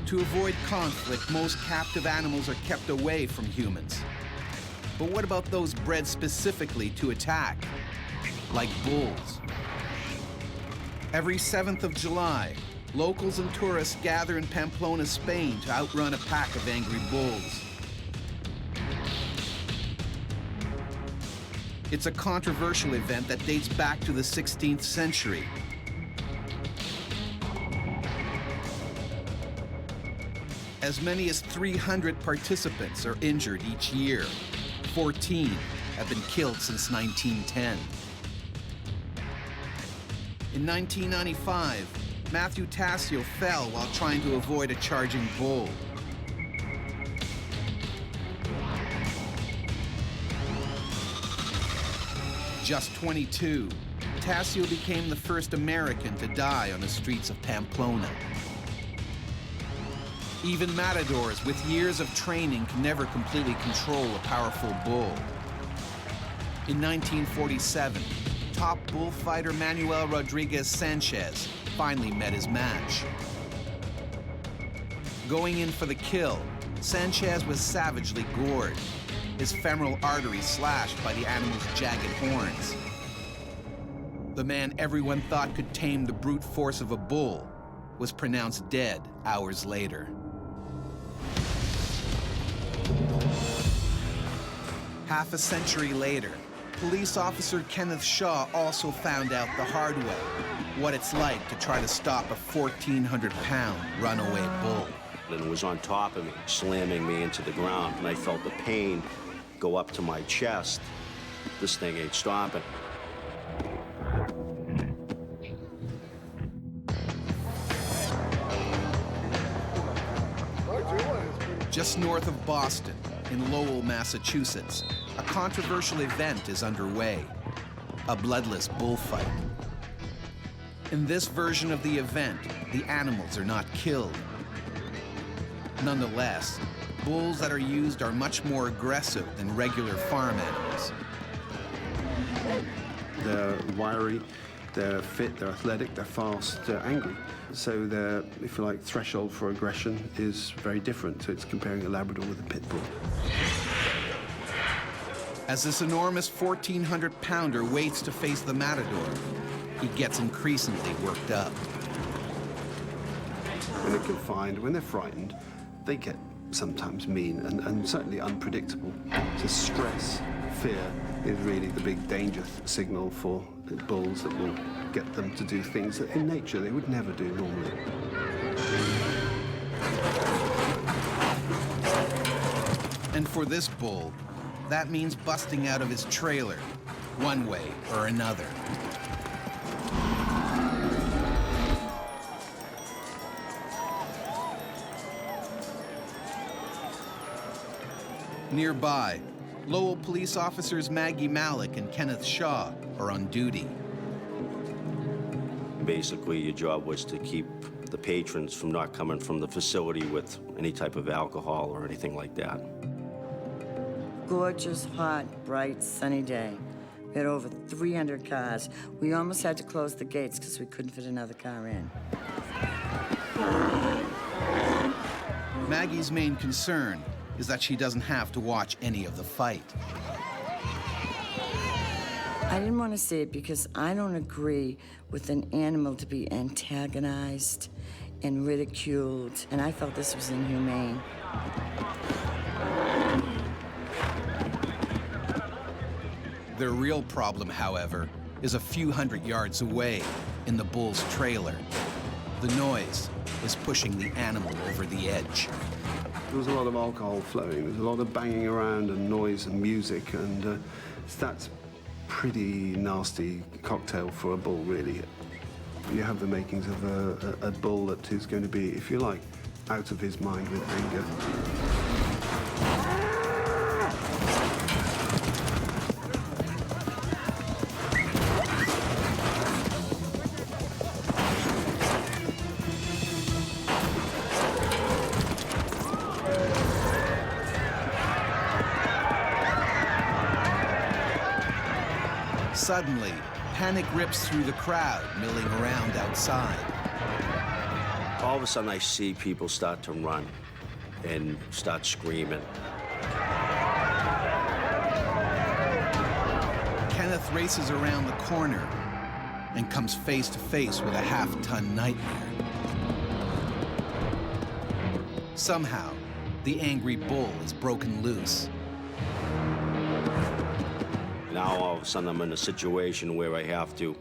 To avoid conflict, most captive animals are kept away from humans. But what about those bred specifically to attack, like bulls? Every 7th of July, locals and tourists gather in Pamplona, Spain to outrun a pack of angry bulls. It's a controversial event that dates back to the 16th century. As many as 300 participants are injured each year. 14 have been killed since 1910. In 1995, Matthew Tassio fell while trying to avoid a charging bull. Just 22, Tassio became the first American to die on the streets of Pamplona. Even matadors with years of training can never completely control a powerful bull. In 1947, top bullfighter Manuel Rodriguez Sanchez finally met his match. Going in for the kill, Sanchez was savagely gored, his femoral artery slashed by the animal's jagged horns. The man everyone thought could tame the brute force of a bull was pronounced dead hours later. Half a century later, police officer Kenneth Shaw also found out the hard way what it's like to try to stop a 1,400-pound runaway bull. And it was on top of me, slamming me into the ground, and I felt the pain go up to my chest. This thing ain't stopping. Just north of Boston, in Lowell, Massachusetts, a controversial event is underway, a bloodless bullfight. In this version of the event, the animals are not killed. Nonetheless, bulls that are used are much more aggressive than regular farm animals. They're wiry, they're fit, they're athletic, they're fast, they're angry. So their, if you like, threshold for aggression is very different. So it's comparing a Labrador with a pit bull. As this enormous 1,400-pounder waits to face the matador, he gets increasingly worked up. When they're confined, when they're frightened, they get sometimes mean and certainly unpredictable. So stress, fear is really the big danger signal for bulls that will get them to do things that in nature they would never do normally. And for this bull, that means busting out of his trailer, one way or another. Nearby, Lowell police officers Maggie Malik and Kenneth Shaw are on duty. Basically, your job was to keep the patrons from not coming from the facility with any type of alcohol or anything like that. Gorgeous, hot, bright, sunny day. We had over 300 cars. We almost had to close the gates because we couldn't fit another car in. Maggie's main concern is that she doesn't have to watch any of the fight. I didn't want to see it because I don't agree with an animal to be antagonized and ridiculed, and I felt this was inhumane. Their real problem, however, is a few hundred yards away in the bull's trailer. The noise is pushing the animal over the edge. There was a lot of alcohol flowing. There was a lot of banging around and noise and music, and that's pretty nasty cocktail for a bull, really. You have the makings of a bull that is going to be, if you like, out of his mind with anger. Suddenly, panic rips through the crowd milling around outside. All of a sudden, I see people start to run and start screaming. Kenneth races around the corner and comes face to face with a half-ton nightmare. Somehow, the angry bull is broken loose. Now, all of a sudden, I'm in a situation where I have to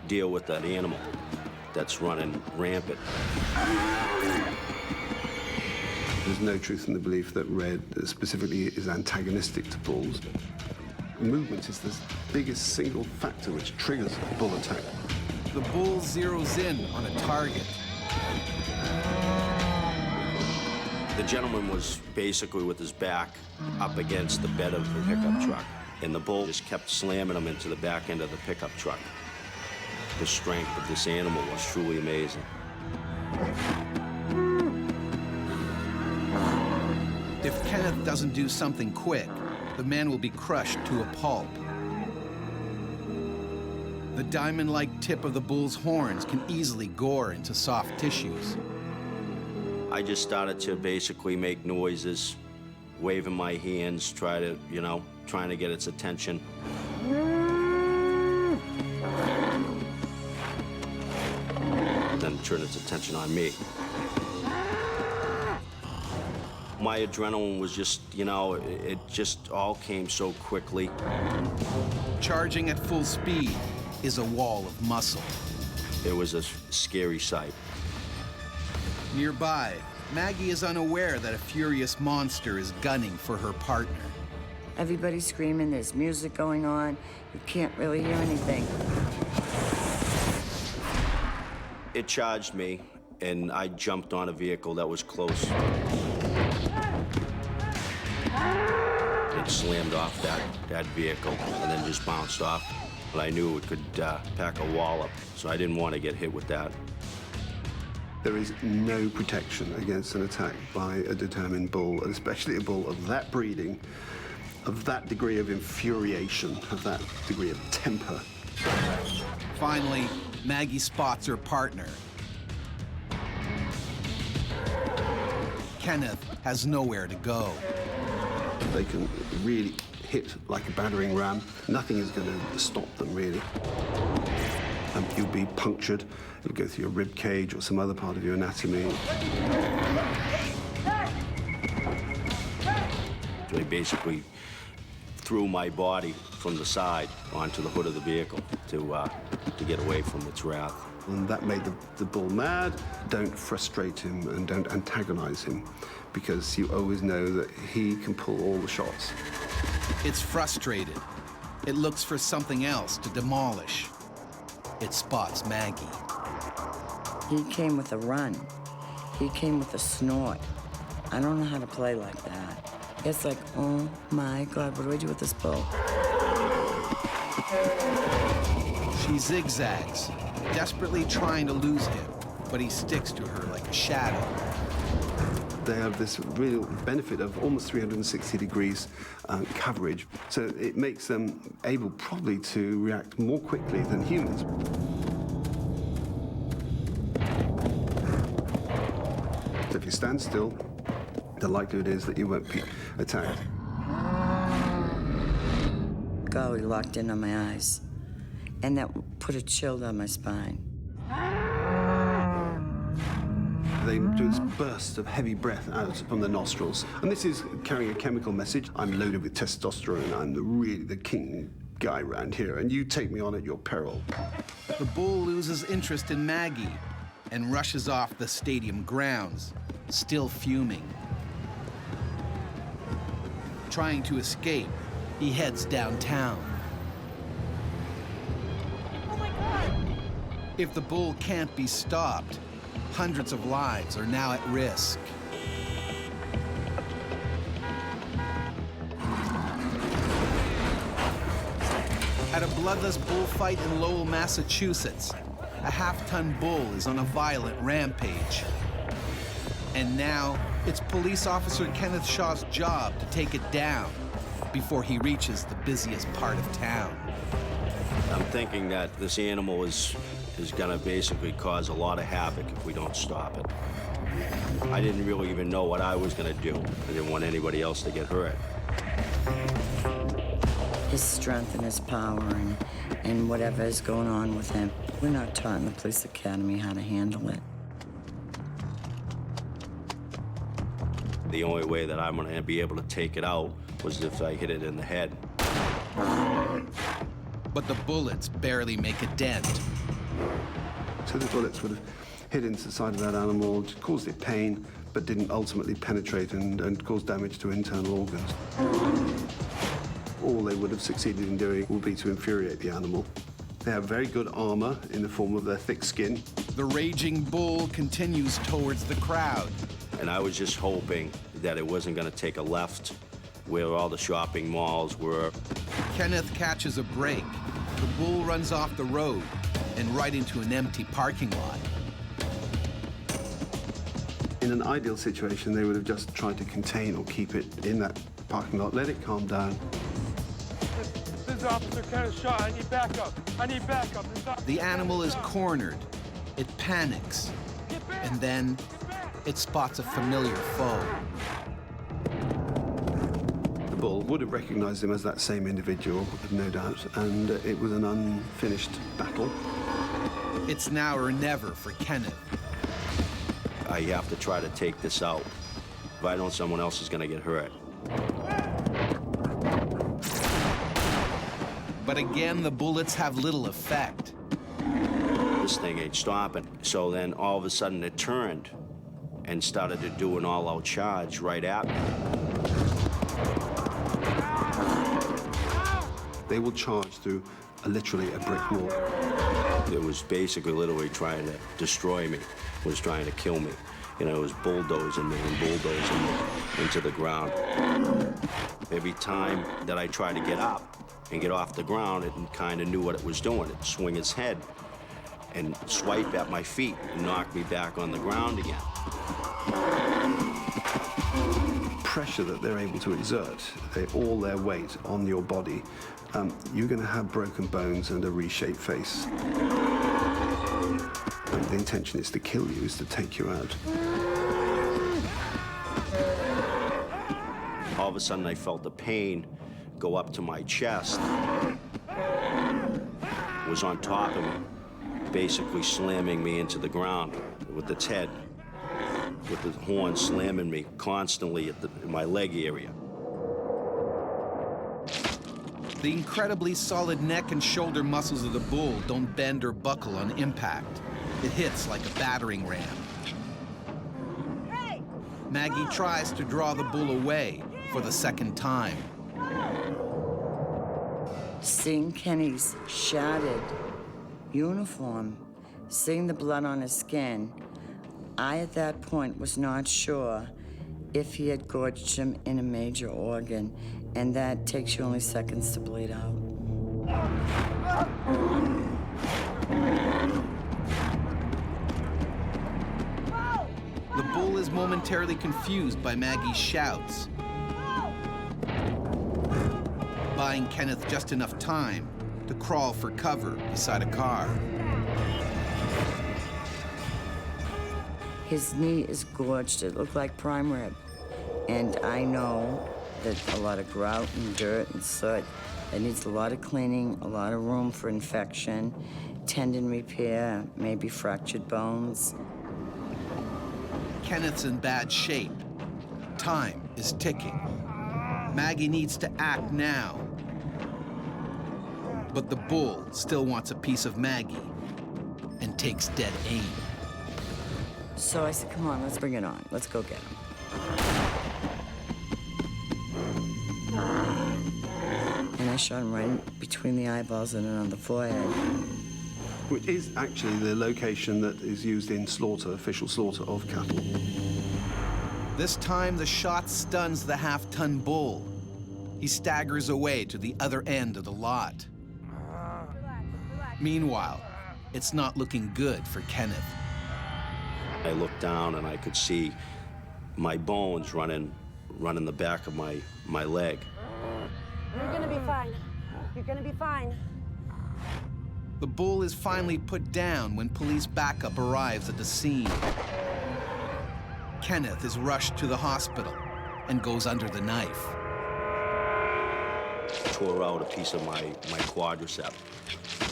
deal with that animal that's running rampant. There's no truth in the belief that red specifically is antagonistic to bulls. Movement is the biggest single factor which triggers a bull attack. The bull zeroes in on a target. The gentleman was basically with his back up against the bed of the pickup truck, and the bull just kept slamming him into the back end of the pickup truck. The strength of this animal was truly amazing. If Kenneth doesn't do something quick, the man will be crushed to a pulp. The diamond-like tip of the bull's horns can easily gore into soft tissues. I just started to basically make noises, waving my hands, trying to get its attention. Then turn its attention on me. My adrenaline was just, it just all came so quickly. Charging at full speed is a wall of muscle. It was a scary sight. Nearby, Maggie is unaware that a furious monster is gunning for her partner. Everybody's screaming, there's music going on. You can't really hear anything. It charged me, and I jumped on a vehicle that was close. It slammed off that vehicle and then just bounced off. But I knew it could pack a wallop, so I didn't want to get hit with that. There is no protection against an attack by a determined bull, and especially a bull of that breeding, of that degree of infuriation, of that degree of temper. Finally, Maggie spots her partner. Kenneth has nowhere to go. They can really hit like a battering ram. Nothing is going to stop them, really. You'll be punctured. It'll go through your rib cage or some other part of your anatomy. They basically threw my body from the side onto the hood of the vehicle to get away from its wrath. And that made the bull mad. Don't frustrate him and don't antagonize him, because you always know that he can pull all the shots. It's frustrated. It looks for something else to demolish. It spots Maggie. He came with a run. He came with a snort. I don't know how to play like that. It's like, oh my God, what do I do with this bull? She zigzags, desperately trying to lose him, but he sticks to her like a shadow. They have this real benefit of almost 360 degrees coverage, so it makes them able probably to react more quickly than humans. So if you stand still, the likelihood is that you won't be attacked. Golly, locked in on my eyes. And that put a chill down my spine. They do this burst of heavy breath out from the nostrils. And this is carrying a chemical message. I'm loaded with testosterone. I'm really the king guy around here, and you take me on at your peril. The bull loses interest in Maggie and rushes off the stadium grounds, still fuming. Trying to escape, he heads downtown. Oh my God! If the bull can't be stopped, hundreds of lives are now at risk. At a bloodless bullfight in Lowell, Massachusetts, a half-ton bull is on a violent rampage. And now, it's police officer Kenneth Shaw's job to take it down before he reaches the busiest part of town. I'm thinking that this animal is gonna basically cause a lot of havoc if we don't stop it. I didn't really even know what I was gonna do. I didn't want anybody else to get hurt. His strength and his power and whatever is going on with him. We're not taught in the police academy how to handle it. The only way that I'm gonna be able to take it out was if I hit it in the head. But the bullets barely make a dent. So the bullets would have hit into the side of that animal, caused it pain, but didn't ultimately penetrate and cause damage to internal organs. All they would have succeeded in doing would be to infuriate the animal. They have very good armor in the form of their thick skin. The raging bull continues towards the crowd. And I was just hoping that it wasn't gonna take a left where all the shopping malls were. Kenneth catches a break. The bull runs off the road and right into an empty parking lot. In an ideal situation, they would have just tried to contain or keep it in that parking lot, let it calm down. This is Officer Kenneth Shaw. I need backup. I need backup. The animal is cornered. It panics. And then it spots a familiar foe. The bull would have recognized him as that same individual, no doubt, and it was an unfinished battle. It's now or never for Kenneth. I have to try to take this out. If I don't, someone else is gonna get hurt. But again, the bullets have little effect. This thing ain't stopping. So then all of a sudden it turned and started to do an all-out charge right at me. They will charge through literally a brick wall. It was basically literally trying to destroy me, was trying to kill me. You know, it was bulldozing me and bulldozing me into the ground. Every time that I tried to get up and get off the ground, it kind of knew what it was doing. It'd swing its head and swipe at my feet and knock me back on the ground again. Pressure that they're able to exert, all their weight on your body, you're going to have broken bones and a reshaped face. The intention is to kill you, is to take you out. All of a sudden, I felt the pain go up to my chest. It was on top of me, basically slamming me into the ground with its head, with the horn slamming me constantly in my leg area. The incredibly solid neck and shoulder muscles of the bull don't bend or buckle on impact. It hits like a battering ram. Hey! Maggie tries to draw the bull away for the second time. Seeing Kenny's shattered uniform, seeing the blood on his skin, I at that point was not sure if he had gorged him in a major organ, and that takes you only seconds to bleed out. The bull is momentarily confused by Maggie's shouts, buying Kenneth just enough time to crawl for cover beside a car. His knee is gorged. It looked like prime rib. And I know that a lot of grout and dirt and soot, it needs a lot of cleaning, a lot of room for infection, tendon repair, maybe fractured bones. Kenneth's in bad shape. Time is ticking. Maggie needs to act now. But the bull still wants a piece of Maggie and takes dead aim. So I said, come on, let's bring it on. Let's go get him. And I shot him right between the eyeballs and on the forehead. Which is actually the location that is used in slaughter, official slaughter of cattle. This time, the shot stuns the half-ton bull. He staggers away to the other end of the lot. Meanwhile, it's not looking good for Kenneth. I looked down and I could see my bones running the back of my leg. You're gonna be fine. You're gonna be fine. The bull is finally put down when police backup arrives at the scene. Kenneth is rushed to the hospital and goes under the knife. Tore out a piece of my quadricep.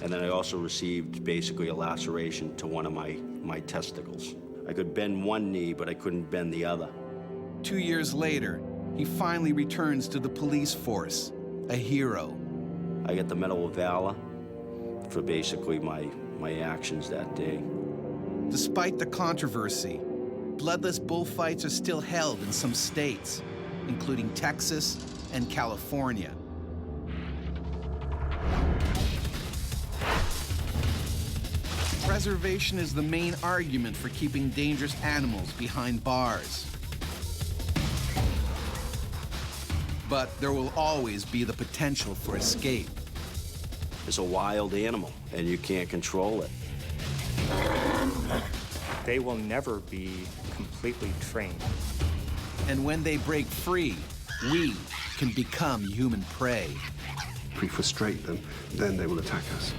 And then I also received basically a laceration to one of my testicles. I could bend one knee, but I couldn't bend the other. 2 years later, he finally returns to the police force, a hero. I get the Medal of Valor for basically my actions that day. Despite the controversy, bloodless bullfights are still held in some states, including Texas and California. Preservation is the main argument for keeping dangerous animals behind bars. But there will always be the potential for escape. It's a wild animal, and you can't control it. They will never be completely trained. And when they break free, we can become human prey. If we frustrate them, then they will attack us.